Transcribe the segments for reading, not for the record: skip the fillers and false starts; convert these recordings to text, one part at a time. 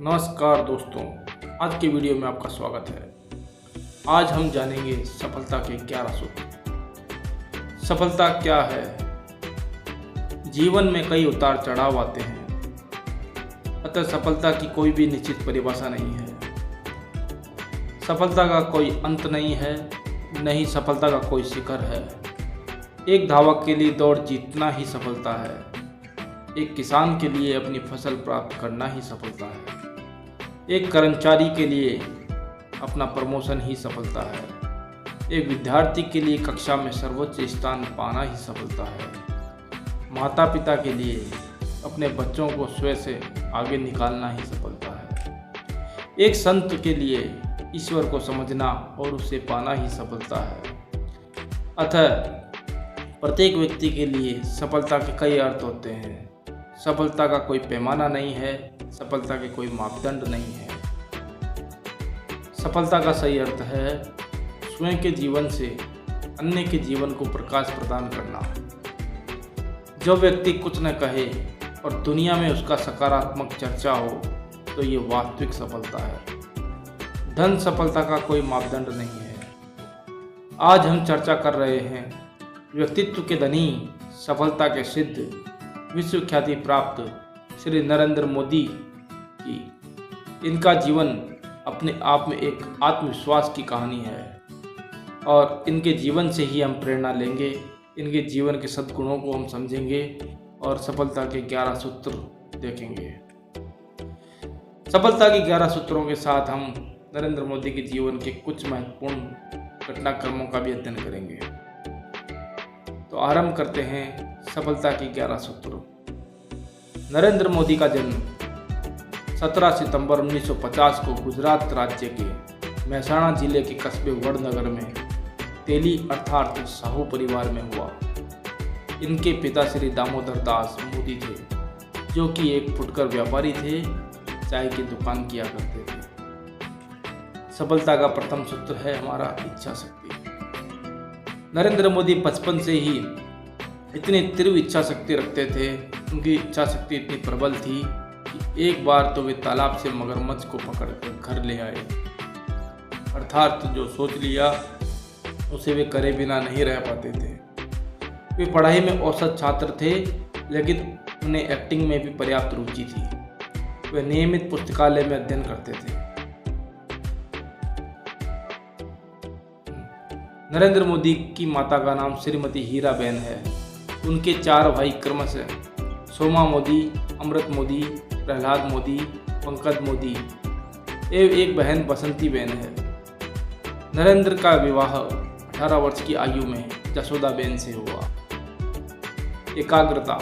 नमस्कार दोस्तों, आज के वीडियो में आपका स्वागत है। आज हम जानेंगे सफलता के 11 सूत्र। सफलता क्या है? जीवन में कई उतार चढ़ाव आते हैं, अतः सफलता की कोई भी निश्चित परिभाषा नहीं है। सफलता का कोई अंत नहीं है, न ही सफलता का कोई शिखर है। एक धावक के लिए दौड़ जीतना ही सफलता है। एक किसान के लिए अपनी फसल प्राप्त करना ही सफलता है। एक कर्मचारी के लिए अपना प्रमोशन ही सफलता है। एक विद्यार्थी के लिए कक्षा में सर्वोच्च स्थान पाना ही सफलता है। माता पिता के लिए अपने बच्चों को स्वयं से आगे निकालना ही सफलता है। एक संत के लिए ईश्वर को समझना और उसे पाना ही सफलता है। अतः प्रत्येक व्यक्ति के लिए सफलता के कई अर्थ होते हैं। सफलता का कोई पैमाना नहीं है, सफलता के कोई मापदंड नहीं है। सफलता का सही अर्थ है स्वयं के जीवन से अन्य के जीवन को प्रकाश प्रदान करना। जो व्यक्ति कुछ न कहे और दुनिया में उसका सकारात्मक चर्चा हो तो ये वास्तविक सफलता है। धन सफलता का कोई मापदंड नहीं है। आज हम चर्चा कर रहे हैं व्यक्तित्व के धनी, सफलता के सिद्ध, विश्व ख्याति प्राप्त श्री नरेंद्र मोदी की। इनका जीवन अपने आप में एक आत्मविश्वास की कहानी है और इनके जीवन से ही हम प्रेरणा लेंगे। इनके जीवन के सद्गुणों को हम समझेंगे और सफलता के 11 सूत्र देखेंगे। सफलता के 11 सूत्रों के साथ हम नरेंद्र मोदी के जीवन के कुछ महत्वपूर्ण घटनाक्रमों का भी अध्ययन करेंगे। तो आरंभ करते हैं सफलता के 11 सूत्र। नरेंद्र मोदी का जन्म 17 सितंबर 1950 को गुजरात राज्य के महसाणा जिले के कस्बे वडनगर में तेली अर्थात साहू परिवार में हुआ। इनके पिता श्री दामोदर दास मोदी थे, जो कि एक फुटकर व्यापारी थे, चाय की दुकान किया करते थे। सफलता का प्रथम सूत्र है हमारा इच्छा शक्ति। नरेंद्र मोदी बचपन से ही इतनी तीव्र इच्छा शक्ति रखते थे। उनकी इच्छा शक्ति इतनी प्रबल थी कि एक बार तो वे तालाब से मगरमच्छ को पकड़कर घर ले आए। अर्थात जो सोच लिया उसे वे करे बिना नहीं रह पाते थे। वे पढ़ाई में औसत छात्र थे, लेकिन उन्हें एक्टिंग में भी पर्याप्त रुचि थी। वे नियमित पुस्तकालय में अध्ययन करते थे। नरेंद्र मोदी की माता का नाम श्रीमती हीराबेन है। उनके 4 भाई क्रमशः सोमा मोदी, अमृत मोदी, प्रहलाद मोदी, पंकज मोदी एवं एक बहन बसंती बेन है। नरेंद्र का विवाह 18 वर्ष की आयु में जसोदा बेन से हुआ। एकाग्रता।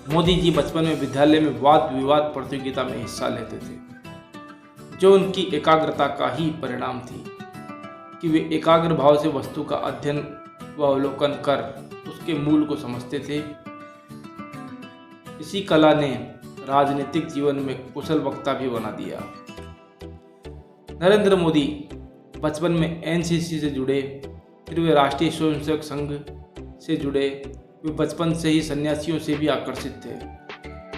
मोदी जी बचपन में विद्यालय में वाद विवाद प्रतियोगिता में हिस्सा लेते थे, जो उनकी एकाग्रता का ही परिणाम थी कि वे एकाग्र भाव से वस्तु का अध्ययन व अवलोकन कर उसके मूल को समझते थे। इसी कला ने राजनीतिक जीवन में कुशल वक्ता भी बना दिया। नरेंद्र मोदी बचपन में एनसीसी से जुड़े, फिर वे राष्ट्रीय स्वयंसेवक संघ से जुड़े। वे बचपन से ही सन्यासियों से भी आकर्षित थे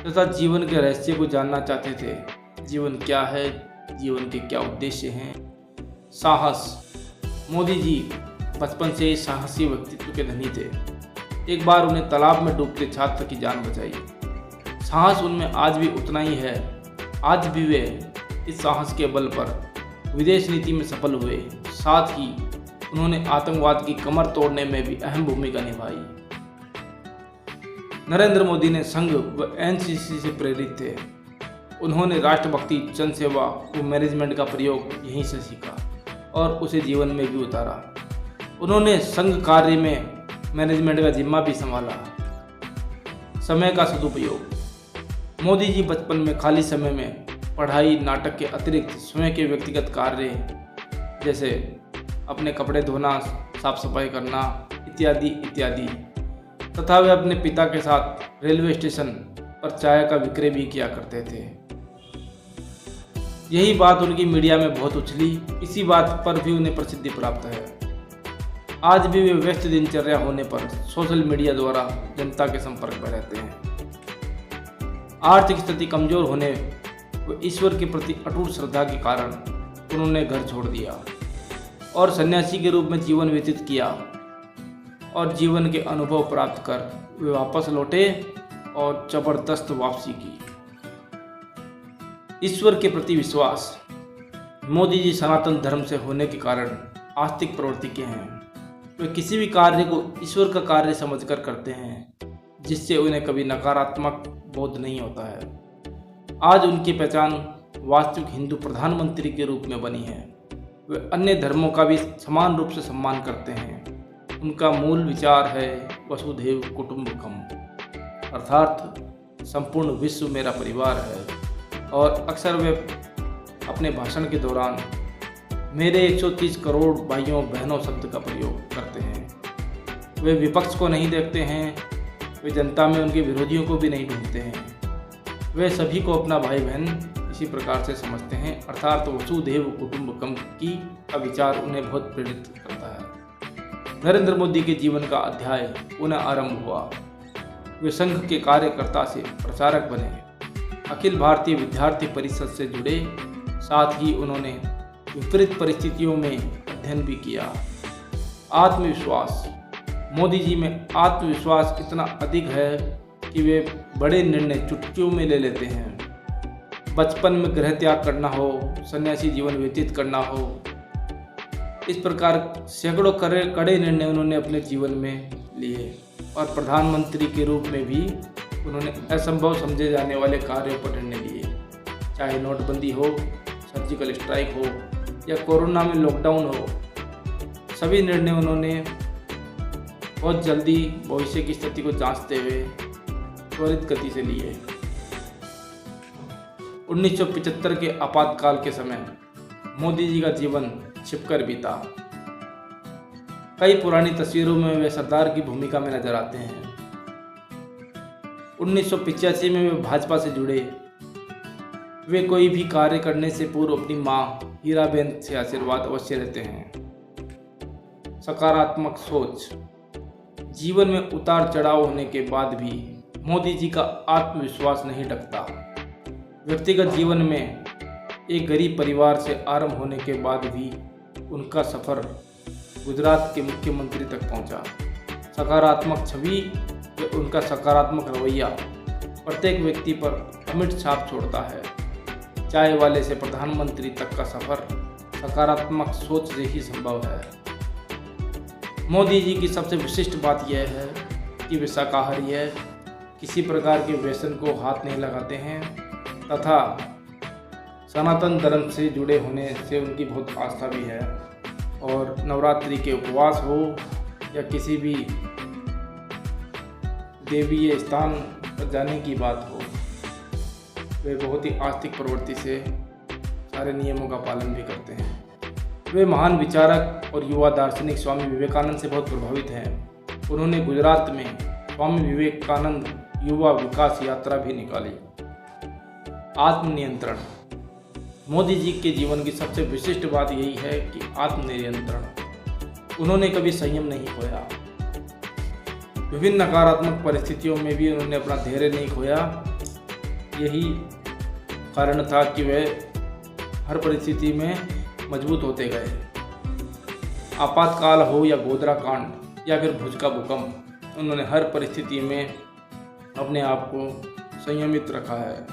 तथा जीवन के रहस्य को जानना चाहते थे। जीवन क्या है, जीवन के क्या उद्देश्य हैं। साहस। मोदी जी बचपन से ही साहसी व्यक्तित्व के धनी थे। एक बार उन्हें तालाब में डूबते छात्र की जान बचाई। साहस उनमें आज भी उतना ही है। आज भी वे इस साहस के बल पर विदेश नीति में सफल हुए। साथ ही उन्होंने आतंकवाद की कमर तोड़ने में भी अहम भूमिका निभाई। नरेंद्र मोदी ने संघ व एनसीसी से प्रेरित थे। उन्होंने राष्ट्रभक्ति, जनसेवा व मैनेजमेंट का प्रयोग यहीं से सीखा और उसे जीवन में भी उतारा। उन्होंने संघ कार्य में मैनेजमेंट का जिम्मा भी संभाला। समय का सदुपयोग। मोदी जी बचपन में खाली समय में पढ़ाई, नाटक के अतिरिक्त स्वयं के व्यक्तिगत कार्य जैसे अपने कपड़े धोना, साफ सफाई करना इत्यादि इत्यादि तथा वे अपने पिता के साथ रेलवे स्टेशन पर चाय का विक्रय भी किया करते थे। यही बात उनकी मीडिया में बहुत उछली। इसी बात पर भी उन्हें प्रसिद्धि प्राप्त है। आज भी वे व्यस्त दिनचर्या होने पर सोशल मीडिया द्वारा जनता के संपर्क में रहते हैं। आर्थिक स्थिति कमजोर होने व ईश्वर के प्रति अटूट श्रद्धा के कारण उन्होंने घर छोड़ दिया और सन्यासी के रूप में जीवन व्यतीत किया और जीवन के अनुभव प्राप्त कर वे वापस लौटे और जबरदस्त वापसी की। ईश्वर के प्रति विश्वास। मोदी जी सनातन धर्म से होने के कारण आस्तिक प्रवृत्ति के हैं। वे किसी भी कार्य को ईश्वर का कार्य समझकर करते हैं, जिससे उन्हें कभी नकारात्मक बोध नहीं होता है। आज उनकी पहचान वास्तविक हिंदू प्रधानमंत्री के रूप में बनी है। वे अन्य धर्मों का भी समान रूप से सम्मान करते हैं। उनका मूल विचार है वसुधैव कुटुंबकम, अर्थात संपूर्ण विश्व मेरा परिवार है। और अक्सर वे अपने भाषण के दौरान मेरे 130 करोड़ भाइयों बहनों शब्द का प्रयोग करते हैं। वे विपक्ष को नहीं देखते हैं, वे जनता में उनके विरोधियों को भी नहीं ढूंढते हैं। वे सभी को अपना भाई बहन इसी प्रकार से समझते हैं, अर्थात वसुधैव कुटुंबकम की का विचार उन्हें बहुत प्रेरित करता है। नरेंद्र मोदी के जीवन का अध्याय पुनः आरंभ हुआ। वे संघ के कार्यकर्ता से प्रचारक बने, अखिल भारतीय विद्यार्थी परिषद से जुड़े, साथ ही उन्होंने विपरीत परिस्थितियों में अध्ययन भी किया। आत्मविश्वास। मोदी जी में आत्मविश्वास इतना अधिक है कि वे बड़े निर्णय चुटकियों में ले लेते हैं। बचपन में गृह त्याग करना हो, सन्यासी जीवन व्यतीत करना हो, इस प्रकार सैकड़ों कड़े निर्णय उन्होंने अपने जीवन में लिए और प्रधानमंत्री के रूप में भी उन्होंने असंभव समझे जाने वाले कार्यों पर निर्णय लिए, चाहे नोटबंदी हो, सर्जिकल स्ट्राइक हो या कोरोना में लॉकडाउन हो। सभी निर्णय उन्होंने बहुत जल्दी भविष्य की स्थिति को जांचते हुए त्वरित गति से लिए। 1975 के आपातकाल के समय मोदी जी का जीवन छिपकर बीता। कई पुरानी तस्वीरों में वे सरदार की भूमिका में नजर आते हैं। 1985 में वे भाजपा से जुड़े। वे कोई भी कार्य करने से पूर्व अपनी मां हीराबेन से आशीर्वाद अवश्य लेते हैं। सकारात्मक सोच। जीवन में उतार चढ़ाव होने के बाद भी मोदी जी का आत्मविश्वास नहीं डगता। व्यक्तिगत जीवन में एक गरीब परिवार से आरंभ होने के बाद भी उनका सफर गुजरात के मुख्यमंत्री तक पहुंचा। सकारात्मक छवि व उनका सकारात्मक रवैया प्रत्येक व्यक्ति पर अमिट छाप छोड़ता है। चाय वाले से प्रधानमंत्री तक का सफर सकारात्मक सोच से ही संभव है। मोदी जी की सबसे विशिष्ट बात यह है कि वे शाकाहारी है, किसी प्रकार के व्यसन को हाथ नहीं लगाते हैं तथा सनातन धर्म से जुड़े होने से उनकी बहुत आस्था भी है। और नवरात्रि के उपवास हो या किसी भी देवीय स्थान पर जाने की बात हो, वे बहुत ही आस्तिक प्रवृत्ति से सारे नियमों का पालन भी करते हैं। वे महान विचारक और युवा दार्शनिक स्वामी विवेकानंद से बहुत प्रभावित हैं। उन्होंने गुजरात में स्वामी विवेकानंद युवा विकास यात्रा भी निकाली। आत्मनियंत्रण। मोदी जी के जीवन की सबसे विशिष्ट बात यही है कि आत्मनियंत्रण। उन्होंने कभी संयम नहीं खोया। विभिन्न नकारात्मक परिस्थितियों में भी उन्होंने अपना धैर्य नहीं खोया। यही कारण था कि वे हर परिस्थिति में मजबूत होते गए। आपातकाल हो या गोधरा कांड या फिर भुज का भूकंप, उन्होंने हर परिस्थिति में अपने आप को संयमित रखा है।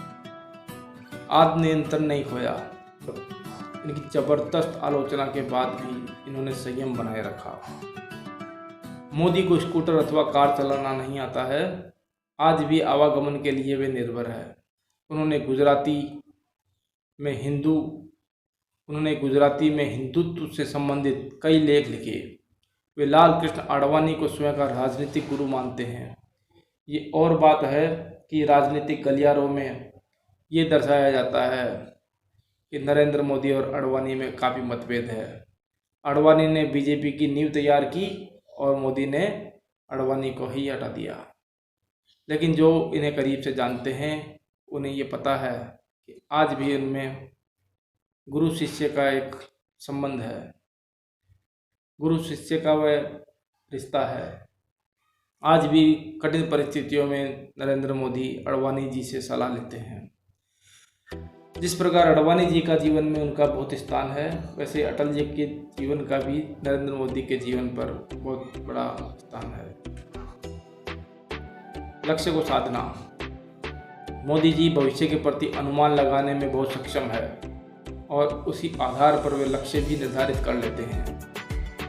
आत्मनियंत्रण नहीं खोया। इनकी जबरदस्त आलोचना के बाद भी इन्होंने संयम बनाए रखा। मोदी को स्कूटर अथवा कार चलाना नहीं आता है। आज भी आवागमन के लिए वे निर्भर है। उन्होंने गुजराती में हिंदुत्व से संबंधित कई लेख लिखे। वे लाल कृष्ण आडवाणी को स्वयं का राजनीतिक गुरु मानते हैं। ये और बात है कि राजनीतिक गलियारों में ये दर्शाया जाता है कि नरेंद्र मोदी और आडवाणी में काफ़ी मतभेद है। आडवाणी ने बीजेपी की नींव तैयार की और मोदी ने आडवाणी को ही हटा दिया। लेकिन जो इन्हें करीब से जानते हैं उन्हें ये पता है कि आज भी इनमें गुरु शिष्य का एक संबंध है, गुरु शिष्य का वह रिश्ता है। आज भी कठिन परिस्थितियों में नरेंद्र मोदी आडवाणी जी से सलाह लेते हैं। जिस प्रकार अडवाणी जी का जीवन में उनका बहुत स्थान है, वैसे अटल जी के जीवन का भी नरेंद्र मोदी के जीवन पर बहुत बड़ा स्थान है। लक्ष्य को साधना। मोदी जी भविष्य के प्रति अनुमान लगाने में बहुत सक्षम है और उसी आधार पर वे लक्ष्य भी निर्धारित कर लेते हैं।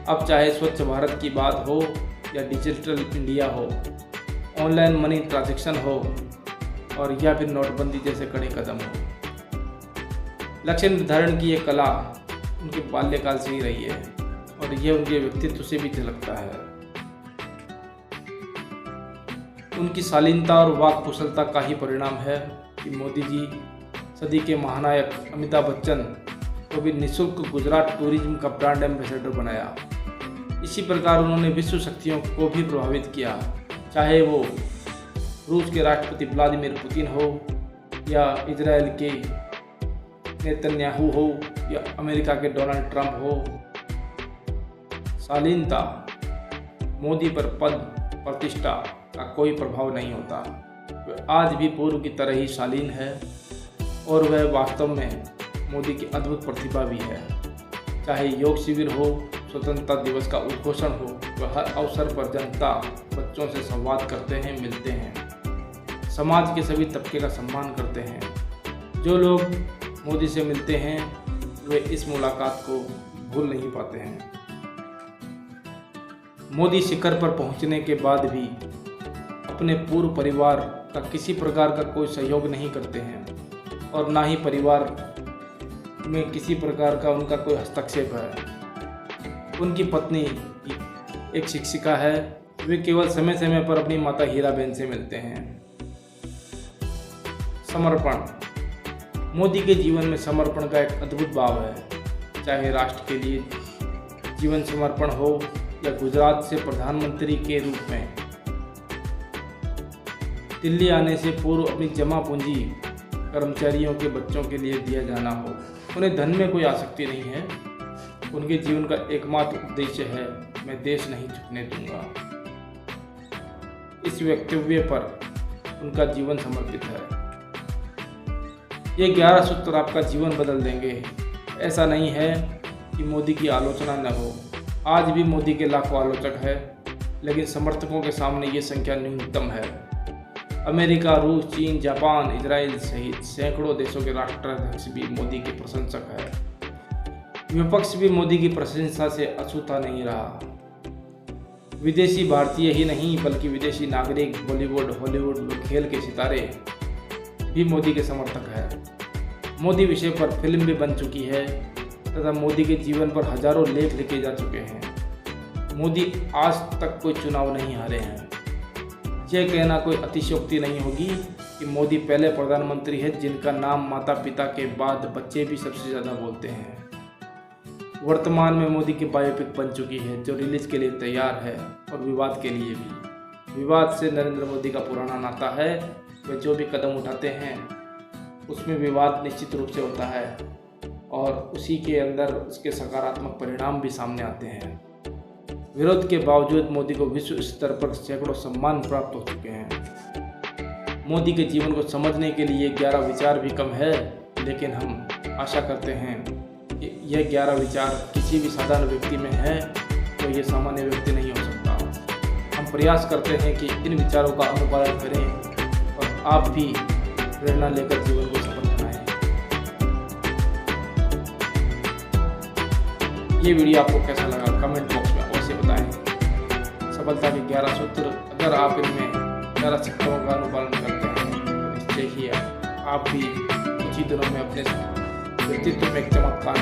अब चाहे स्वच्छ भारत की बात हो या डिजिटल इंडिया हो, ऑनलाइन मनी ट्रांजैक्शन हो और या फिर नोटबंदी जैसे कड़े कदम हो, लक्ष्य निर्धारण की ये कला उनके बाल्यकाल से ही रही है और यह उनके व्यक्तित्व से भी झलकता है। उनकी शालीनता और वाक कुशलता का ही परिणाम है कि मोदी जी सदी के महानायक अमिताभ बच्चन को भी निःशुल्क गुजरात टूरिज्म का ब्रांड एम्बेसडर बनाया। इसी प्रकार उन्होंने विश्व शक्तियों को भी प्रभावित किया, चाहे वो रूस के राष्ट्रपति व्लादिमीर पुतिन हो या इजराइल के नेतन्याहू हो या अमेरिका के डोनाल्ड ट्रंप हो। शालीनता। मोदी पर पद प्रतिष्ठा का कोई प्रभाव नहीं होता। वह आज भी पूर्व की तरह ही शालीन है और वह वास्तव में मोदी की अद्भुत प्रतिभा भी है। चाहे योग शिविर हो, स्वतंत्रता दिवस का उद्घोषण हो, वह हर अवसर पर जनता बच्चों से संवाद करते हैं, मिलते हैं, समाज के सभी तबके का सम्मान करते हैं। जो लोग मोदी से मिलते हैं वे इस मुलाकात को भूल नहीं पाते हैं। मोदी शिखर पर पहुंचने के बाद भी अपने पूर्व परिवार का किसी प्रकार का कोई सहयोग नहीं करते हैं और ना ही परिवार में किसी प्रकार का उनका कोई हस्तक्षेप है। उनकी पत्नी एक शिक्षिका है, वे केवल समय समय पर अपनी माता हीराबेन से मिलते हैं। समर्पण। मोदी के जीवन में समर्पण का एक अद्भुत भाव है। चाहे राष्ट्र के लिए जीवन समर्पण हो या गुजरात से प्रधानमंत्री के रूप में दिल्ली आने से पूर्व अपनी जमा पूंजी कर्मचारियों के बच्चों के लिए दिया जाना हो। उन्हें धन में कोई आसक्ति नहीं है। उनके जीवन का एकमात्र उद्देश्य है, मैं देश नहीं झुकने दूंगा। इस वक्तव्य पर उनका जीवन समर्पित है। ये 11 सूत्र आपका जीवन बदल देंगे। ऐसा नहीं है कि मोदी की आलोचना न हो। आज भी मोदी के लाखों आलोचक हैं, लेकिन समर्थकों के सामने ये संख्या न्यूनतम है। अमेरिका, रूस, चीन, जापान, इजराइल सहित सैकड़ों देशों के राष्ट्राध्यक्ष भी मोदी के प्रशंसक हैं। विपक्ष भी मोदी की प्रशंसा से अछूता नहीं रहा। विदेशी भारतीय ही नहीं बल्कि विदेशी नागरिक, बॉलीवुड, हॉलीवुड व खेल के सितारे भी मोदी के समर्थक है। मोदी विषय पर फिल्म भी बन चुकी है तथा मोदी के जीवन पर हजारों लेख लिखे जा चुके हैं। मोदी आज तक कोई चुनाव नहीं हारे हैं। यह कहना कोई अतिशयोक्ति नहीं होगी कि मोदी पहले प्रधानमंत्री है जिनका नाम माता पिता के बाद बच्चे भी सबसे ज़्यादा बोलते हैं। वर्तमान में मोदी की बायोपिक बन चुकी है जो रिलीज के लिए तैयार है और विवाद के लिए भी। विवाद से नरेंद्र मोदी का पुराना नाता है। वे जो भी कदम उठाते हैं उसमें विवाद निश्चित रूप से होता है और उसी के अंदर उसके सकारात्मक परिणाम भी सामने आते हैं। विरोध के बावजूद मोदी को विश्व स्तर पर सैकड़ों सम्मान प्राप्त हो चुके हैं। मोदी के जीवन को समझने के लिए 11 विचार भी कम है, लेकिन हम आशा करते हैं कि यह 11 विचार किसी भी साधारण व्यक्ति में है तो ये सामान्य व्यक्ति नहीं हो सकता। हम प्रयास करते हैं कि इन विचारों का अनुपालन करें और आप भी प्रेरणा लेकर जीवन को सफल बनाएं। ये वीडियो आपको कैसा लगा कमेंट बॉक्स में अवश्य बताएं। सफलता के 11 सूत्र, अगर आप इनमें 11 सूत्रों का अनुपालन करते हैं तो निश्चय ही आप भी कुछ ही दिनों में अपने व्यक्तित्व में एक चमत्कार